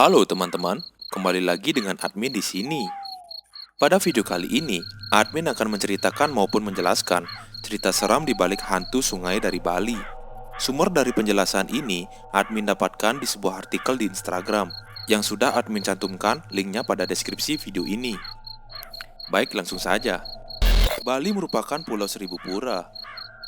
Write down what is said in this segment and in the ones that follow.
Halo teman-teman, kembali lagi dengan admin di sini. Pada video kali ini, admin akan menceritakan maupun menjelaskan cerita seram di balik hantu sungai dari Bali. Sumber dari penjelasan ini admin dapatkan di sebuah artikel di Instagram yang sudah admin cantumkan linknya pada deskripsi video ini. Baik, langsung saja. Bali merupakan pulau seribu pura,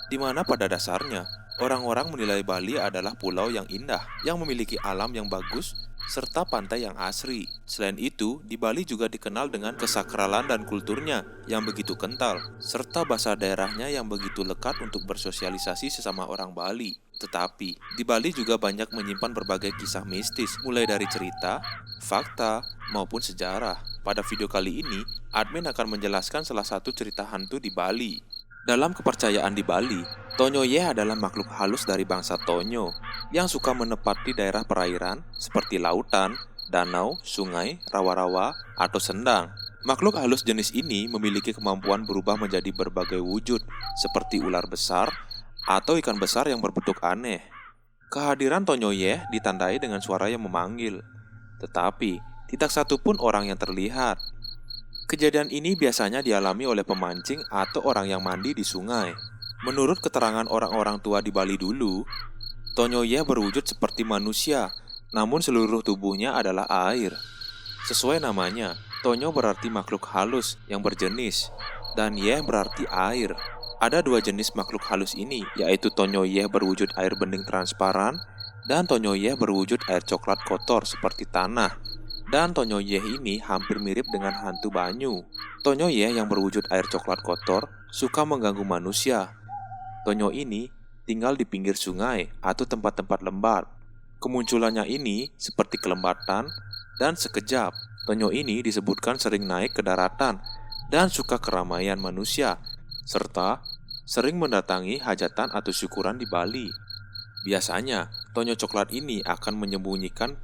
di mana pada dasarnya orang-orang menilai Bali adalah pulau yang indah, yang memiliki alam yang bagus, serta pantai yang asri. Selain itu, di Bali juga dikenal dengan kesakralan dan kulturnya yang begitu kental, serta bahasa daerahnya yang begitu lekat untuk bersosialisasi sesama orang Bali. Tetapi, di Bali juga banyak menyimpan berbagai kisah mistis, mulai dari cerita, fakta, maupun sejarah. Pada video kali ini, admin akan menjelaskan salah satu cerita hantu di Bali. Dalam kepercayaan di Bali, Tonyoye adalah makhluk halus dari bangsa Tonyo yang suka menepati daerah perairan seperti lautan, danau, sungai, rawa-rawa, atau sendang. Makhluk halus jenis ini memiliki kemampuan berubah menjadi berbagai wujud seperti ular besar atau ikan besar yang berbentuk aneh. Kehadiran Tonyoye ditandai dengan suara yang memanggil, tetapi tidak satu pun orang yang terlihat. Kejadian ini biasanya dialami oleh pemancing atau orang yang mandi di sungai. Menurut keterangan orang-orang tua di Bali dulu, Tonyoye berwujud seperti manusia, namun seluruh tubuhnya adalah air. Sesuai namanya, Tonyo berarti makhluk halus yang berjenis, dan Ye berarti air. Ada dua jenis makhluk halus ini, yaitu Tonyoye berwujud air bening transparan, dan Tonyoye berwujud air coklat kotor seperti tanah. Dan Tonyoye ini hampir mirip dengan hantu banyu. Tonyoye yang berwujud air coklat kotor suka mengganggu manusia. Tonyo ini tinggal di pinggir sungai atau tempat-tempat lembat. Kemunculannya ini seperti kelembatan dan sekejap. Tonyo ini disebutkan sering naik ke daratan dan suka keramaian manusia, serta sering mendatangi hajatan atau syukuran di Bali. Biasanya, Tonyo coklat ini akan menyembunyikan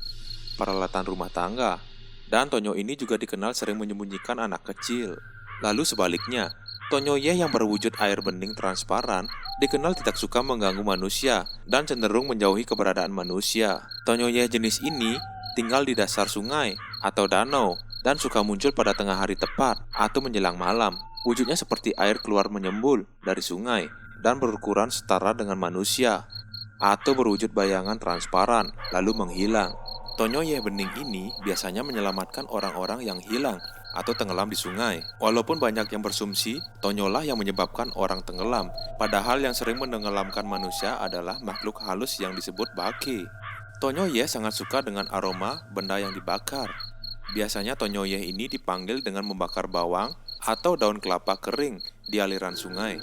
peralatan rumah tangga, dan Tonyo ini juga dikenal sering menyembunyikan anak kecil. Lalu sebaliknya, Tonyoye yang berwujud air bening transparan dikenal tidak suka mengganggu manusia dan cenderung menjauhi keberadaan manusia. Tonyoye jenis ini tinggal di dasar sungai atau danau dan suka muncul pada tengah hari tepat atau menjelang malam. Wujudnya seperti air keluar menyembul dari sungai dan berukuran setara dengan manusia, atau berwujud bayangan transparan lalu menghilang. Tonyoye bening ini biasanya menyelamatkan orang-orang yang hilang atau tenggelam di sungai. Walaupun banyak yang bersumsi Tonyolah yang menyebabkan orang tenggelam, padahal yang sering menenggelamkan manusia adalah makhluk halus yang disebut bake. Tonyoye sangat suka dengan aroma benda yang dibakar. Biasanya Tonyoye ini dipanggil dengan membakar bawang atau daun kelapa kering di aliran sungai.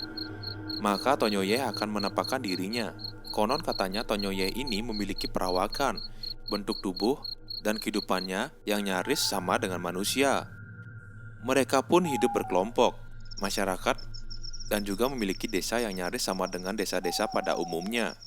Maka Tonyoye akan menampakkan dirinya. Konon katanya Tonyoye ini memiliki perawakan, bentuk tubuh, dan kehidupannya yang nyaris sama dengan manusia. Mereka pun hidup berkelompok, masyarakat, dan juga memiliki desa yang nyaris sama dengan desa-desa pada umumnya.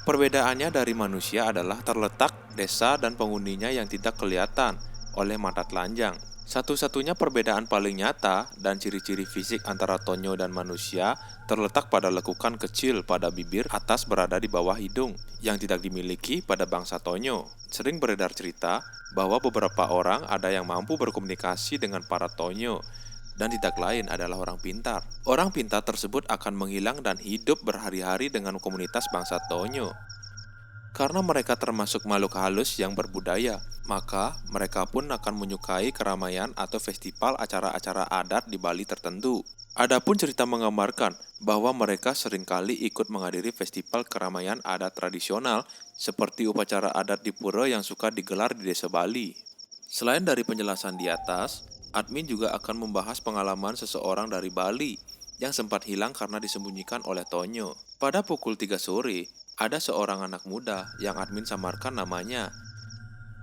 Perbedaannya dari manusia adalah terletak desa dan penghuninya yang tidak kelihatan oleh mata telanjang. Satu-satunya perbedaan paling nyata dan ciri-ciri fisik antara Tonyo dan manusia terletak pada lekukan kecil pada bibir atas berada di bawah hidung yang tidak dimiliki pada bangsa Tonyo. Sering beredar cerita bahwa beberapa orang ada yang mampu berkomunikasi dengan para Tonyo dan tidak lain adalah orang pintar. Orang pintar tersebut akan menghilang dan hidup berhari-hari dengan komunitas bangsa Tonyo. Karena mereka termasuk makhluk halus yang berbudaya, maka mereka pun akan menyukai keramaian atau festival acara-acara adat di Bali tertentu. Adapun cerita menggambarkan bahwa mereka seringkali ikut menghadiri festival keramaian adat tradisional seperti upacara adat di pura yang suka digelar di desa Bali. Selain dari penjelasan di atas, admin juga akan membahas pengalaman seseorang dari Bali yang sempat hilang karena disembunyikan oleh Tonyo. Pada pukul 3 sore, ada seorang anak muda yang admin samarkan namanya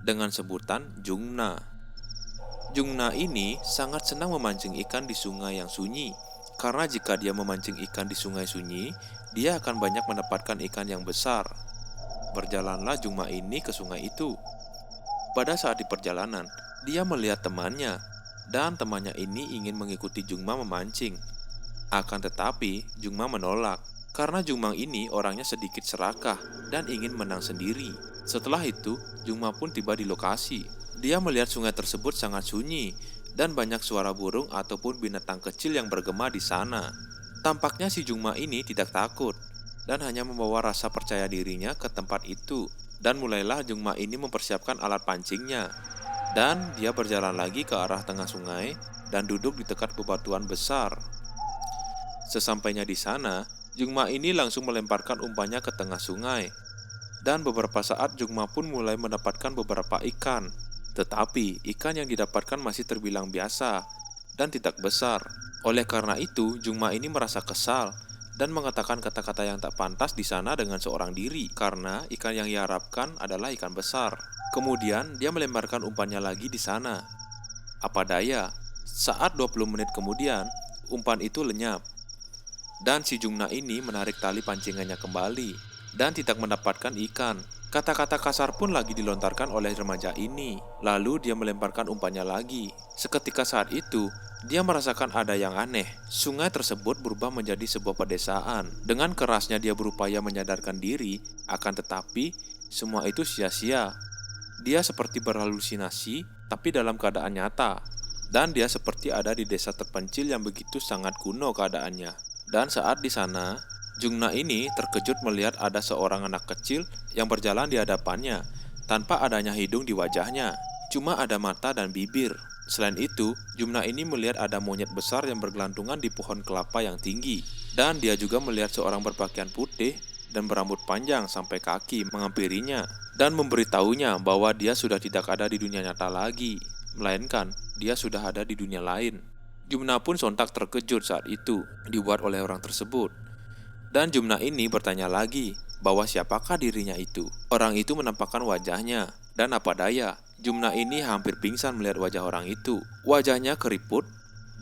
dengan sebutan Jungna. Jungna ini sangat senang memancing ikan di sungai yang sunyi, karena jika dia memancing ikan di sungai sunyi, dia akan banyak mendapatkan ikan yang besar. Berjalanlah Jungma ini ke sungai itu. Pada saat di perjalanan, dia melihat temannya, dan temannya ini ingin mengikuti Jungma memancing. Akan tetapi, Jungma menolak. Karena Jungma ini orangnya sedikit serakah dan ingin menang sendiri. Setelah itu, Jungma pun tiba di lokasi. Dia melihat sungai tersebut sangat sunyi dan banyak suara burung ataupun binatang kecil yang bergema di sana. Tampaknya si Jungma ini tidak takut dan hanya membawa rasa percaya dirinya ke tempat itu. Dan mulailah Jungma ini mempersiapkan alat pancingnya. Dan dia berjalan lagi ke arah tengah sungai dan duduk di dekat bebatuan besar. Sesampainya di sana, Jungma ini langsung melemparkan umpannya ke tengah sungai. Dan beberapa saat Jungma pun mulai mendapatkan beberapa ikan. Tetapi ikan yang didapatkan masih terbilang biasa dan tidak besar. Oleh karena itu, Jungma ini merasa kesal dan mengatakan kata-kata yang tak pantas di sana dengan seorang diri karena ikan yang ia harapkan adalah ikan besar. Kemudian dia melemparkan umpannya lagi di sana. Apa daya, saat 20 menit kemudian, umpan itu lenyap. Dan si Jungna ini menarik tali pancingannya kembali dan tidak mendapatkan ikan. Kata-kata kasar pun lagi dilontarkan oleh remaja ini. Lalu dia melemparkan umpannya lagi. Seketika saat itu, dia merasakan ada yang aneh. Sungai tersebut berubah menjadi sebuah pedesaan. Dengan kerasnya dia berupaya menyadarkan diri, akan tetapi semua itu sia-sia. Dia seperti berhalusinasi, tapi dalam keadaan nyata. Dan dia seperti ada di desa terpencil yang begitu sangat kuno keadaannya. Dan saat di sana, Jungna ini terkejut melihat ada seorang anak kecil yang berjalan di hadapannya tanpa adanya hidung di wajahnya, cuma ada mata dan bibir. Selain itu, Jungna ini melihat ada monyet besar yang bergelantungan di pohon kelapa yang tinggi. Dan dia juga melihat seorang berpakaian putih dan berambut panjang sampai kaki menghampirinya dan memberitahunya bahwa dia sudah tidak ada di dunia nyata lagi, melainkan dia sudah ada di dunia lain. Jungna pun sontak terkejut saat itu dibuat oleh orang tersebut. Dan Jungna ini bertanya lagi bahwa siapakah dirinya itu. Orang itu menampakkan wajahnya. Dan apa daya, Jungna ini hampir pingsan melihat wajah orang itu. Wajahnya keriput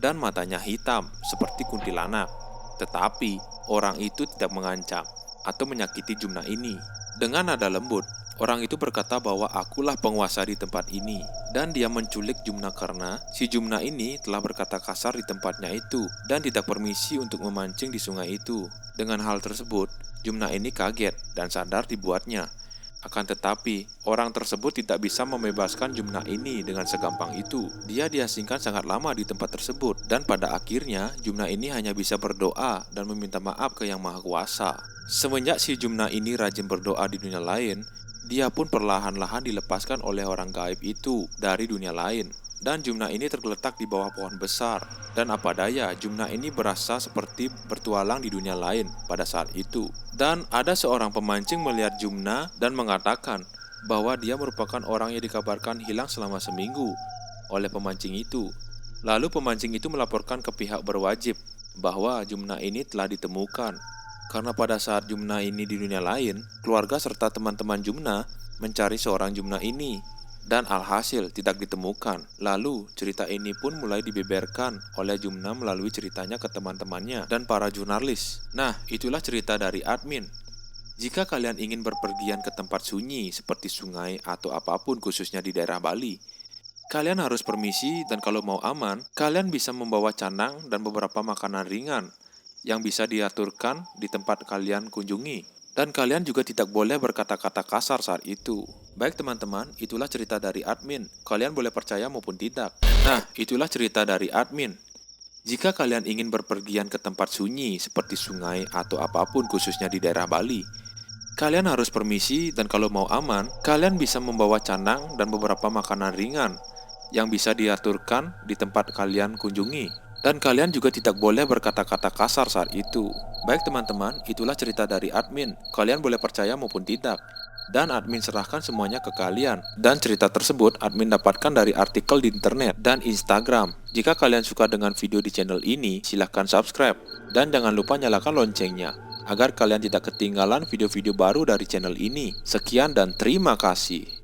dan matanya hitam seperti kuntilanak. Tetapi orang itu tidak mengancam atau menyakiti Jungna ini. Dengan nada lembut, orang itu berkata bahwa akulah penguasa di tempat ini. Dan dia menculik Jungna karena si Jungna ini telah berkata kasar di tempatnya itu dan tidak permisi untuk memancing di sungai itu. Dengan hal tersebut, Jungna ini kaget dan sadar dibuatnya. Akan tetapi, orang tersebut tidak bisa membebaskan Jungna ini dengan segampang itu. Dia diasingkan sangat lama di tempat tersebut, dan pada akhirnya Jungna ini hanya bisa berdoa dan meminta maaf ke Yang Maha Kuasa. Semenjak si Jungna ini rajin berdoa di dunia lain, dia pun perlahan-lahan dilepaskan oleh orang gaib itu dari dunia lain. Dan Jungna ini tergeletak di bawah pohon besar. Dan apa daya, Jungna ini berasa seperti bertualang di dunia lain pada saat itu. Dan ada seorang pemancing melihat Jungna dan mengatakan bahwa dia merupakan orang yang dikabarkan hilang selama seminggu oleh pemancing itu. Lalu pemancing itu melaporkan ke pihak berwajib bahwa Jungna ini telah ditemukan. Karena pada saat Jungna ini di dunia lain, keluarga serta teman-teman Jungna mencari seorang Jungna ini. Dan alhasil tidak ditemukan. Lalu cerita ini pun mulai dibeberkan oleh Jungna melalui ceritanya ke teman-temannya dan para jurnalis. Nah, itulah cerita dari admin. Jika kalian ingin berpergian ke tempat sunyi seperti sungai atau apapun khususnya di daerah Bali, kalian harus permisi dan kalau mau aman, kalian bisa membawa canang dan beberapa makanan ringan yang bisa diaturkan di tempat kalian kunjungi. Dan kalian juga tidak boleh berkata-kata kasar saat itu. Baik teman-teman, itulah cerita dari admin. Kalian boleh percaya maupun tidak. Nah, itulah cerita dari admin. Jika kalian ingin berpergian ke tempat sunyi seperti sungai atau apapun khususnya di daerah Bali, kalian harus permisi dan kalau mau aman, kalian bisa membawa canang dan beberapa makanan ringan yang bisa diaturkan di tempat kalian kunjungi. Dan kalian juga tidak boleh berkata-kata kasar saat itu. Baik teman-teman, itulah cerita dari admin. Kalian boleh percaya maupun tidak. Dan admin serahkan semuanya ke kalian. Dan cerita tersebut admin dapatkan dari artikel di internet dan Instagram. Jika kalian suka dengan video di channel ini, silahkan subscribe. Dan jangan lupa nyalakan loncengnya, agar kalian tidak ketinggalan video-video baru dari channel ini. Sekian dan terima kasih.